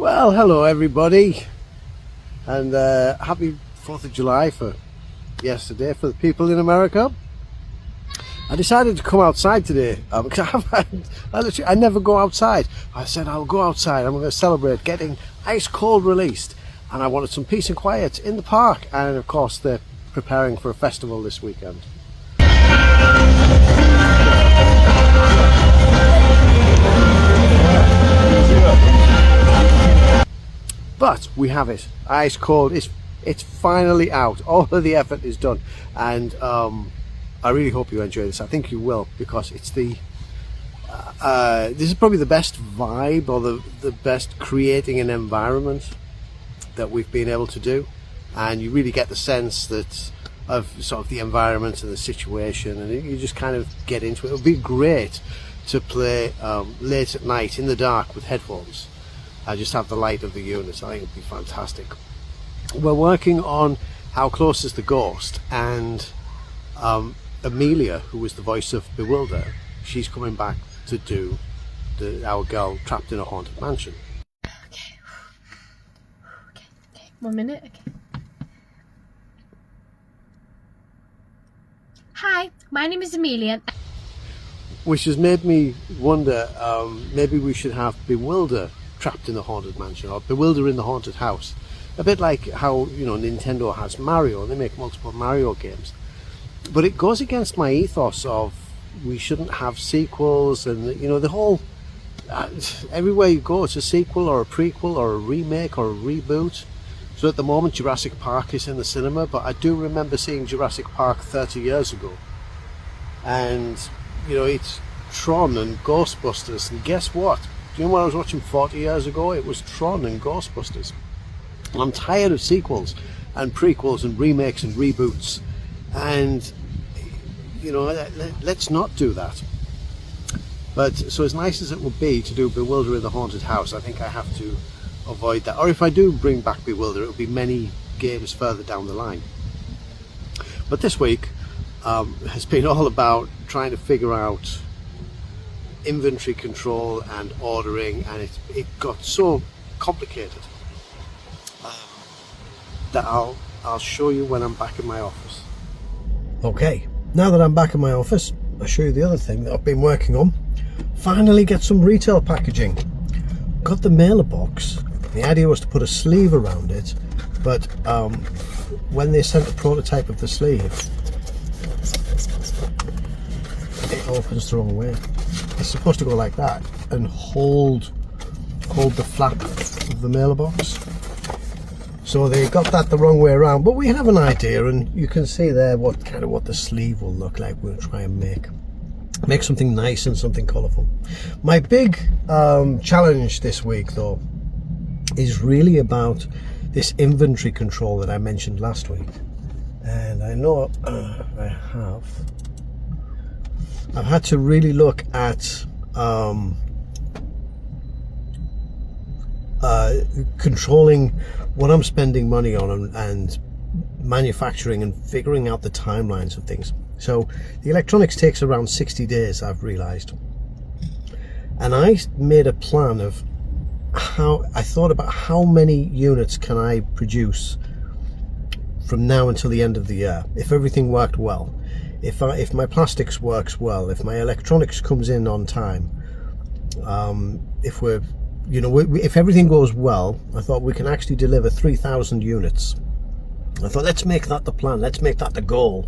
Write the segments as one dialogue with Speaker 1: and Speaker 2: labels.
Speaker 1: Well, hello everybody, and happy 4th of July for yesterday for the people in America. I decided to come outside today because I never go outside. I said I'll go outside, I'm going to celebrate getting ice cold released, and I wanted some peace and quiet in the park, and of course they're preparing for a festival this weekend. But we have it, ice cold. It's finally out. All of the effort is done, and I really hope you enjoy this. I think you will, because it's the this is probably the best vibe, or the best creating an environment that we've been able to do, and you really get the sense that of sort of the environment and the situation, and you just kind of get into it. It would be great to play late at night in the dark with headphones. I just have the light of the unit. I think it'd be fantastic. We're working on How Close Is the Ghost, and Amelia, who was the voice of Bewilder, she's coming back to do our girl trapped in a haunted mansion.
Speaker 2: Okay. 1 minute. Okay. Hi, my name is Amelia.
Speaker 1: Which has made me wonder, maybe we should have Bewilder trapped in the haunted mansion, or Bewilder in the haunted house. A bit like how, you know, Nintendo has Mario, and they make multiple Mario games. But it goes against my ethos of we shouldn't have sequels, and, you know, the whole everywhere you go it's a sequel or a prequel or a remake or a reboot. So at the moment Jurassic Park is in the cinema, but I do remember seeing Jurassic Park 30 years ago, and, you know, it's Tron and Ghostbusters, and guess what? Do you know what I was watching 40 years ago? It was Tron and Ghostbusters. And I'm tired of sequels and prequels and remakes and reboots, and, you know, let's not do that. But so as nice as it would be to do Bewilder in the haunted house, I think I have to avoid that. Or if I do bring back Bewilder, it will be many games further down the line. But this week has been all about trying to figure out inventory control and ordering, and it got so complicated that I'll show you when I'm back in my office. Okay, now that I'm back in my office, I'll show you the other thing that I've been working on. Finally get some retail packaging. Got the mailer box. The idea was to put a sleeve around it, but when they sent a prototype of the sleeve, it opens the wrong way. It's supposed to go like that and hold the flap of the mailer box. So they got that the wrong way around, but we have an idea, and you can see there what the sleeve will look like. We'll try and make something nice and something colourful. My big challenge this week, though, is really about this inventory control that I mentioned last week. And I know I've had to really look at controlling what I'm spending money on, and manufacturing, and figuring out the timelines of things. So the electronics takes around 60 days, I've realized, and I made a plan of how I thought about how many units can I produce from now until the end of the year, if everything worked well, if my plastics works well, if my electronics comes in on time, if we're, you know, if everything goes well, I thought we can actually deliver 3,000 units. I thought, let's make that the plan, let's make that the goal.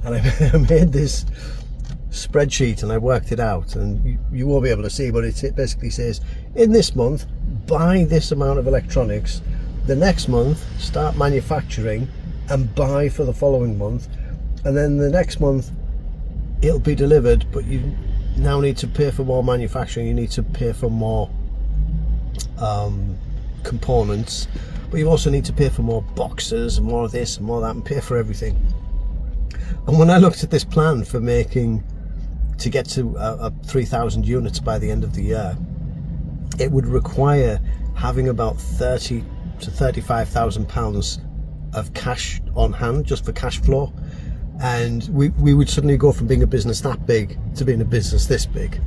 Speaker 1: And I made this spreadsheet and I worked it out, and you won't be able to see, but it basically says, in this month buy this amount of electronics, the next month start manufacturing and buy for the following month, and then the next month it'll be delivered, but you now need to pay for more manufacturing, you need to pay for more components, but you also need to pay for more boxes and more of this and more of that, and pay for everything. And when I looked at this plan for to get to 3,000 units by the end of the year, it would require having about 30 to 35,000 pounds of cash on hand, just for cash flow. And we would suddenly go from being a business that big to being a business this big.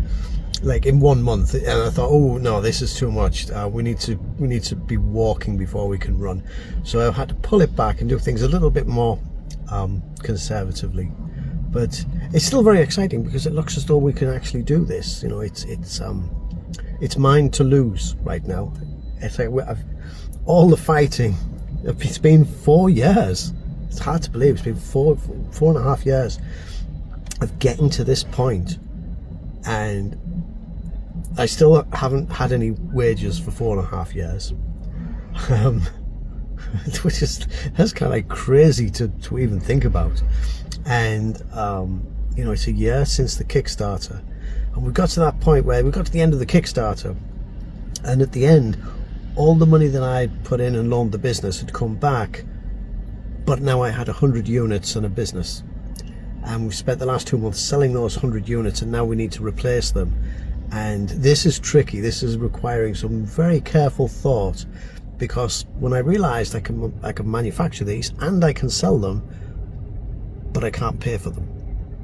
Speaker 1: like in 1 month, and I thought, oh no, this is too much. We need to be walking before we can run. So I had to pull it back and do things a little bit more conservatively. But it's still very exciting because it looks as though we can actually do this. You know, it's mine to lose right now. It's like all the fighting. It's been 4 years. It's hard to believe. It's been four and a half years of getting to this point, and I still haven't had any wages for 4.5 years, which is, that's kind of like crazy to even think about. And you know, it's a year since the Kickstarter, and we got to that point where we got to the end of the Kickstarter, and at the end, all the money that I'd put in and loaned the business had come back, but now I had 100 units and a business. And we've spent the last 2 months selling those 100 units, and now we need to replace them. And this is tricky. This is requiring some very careful thought, because when I realized I can manufacture these and I can sell them, but I can't pay for them,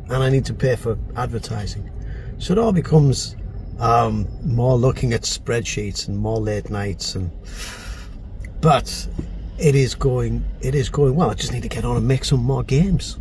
Speaker 1: and I need to pay for advertising. So it all becomes more looking at spreadsheets and more late nights, but it is going well. I just need to get on and make some more games.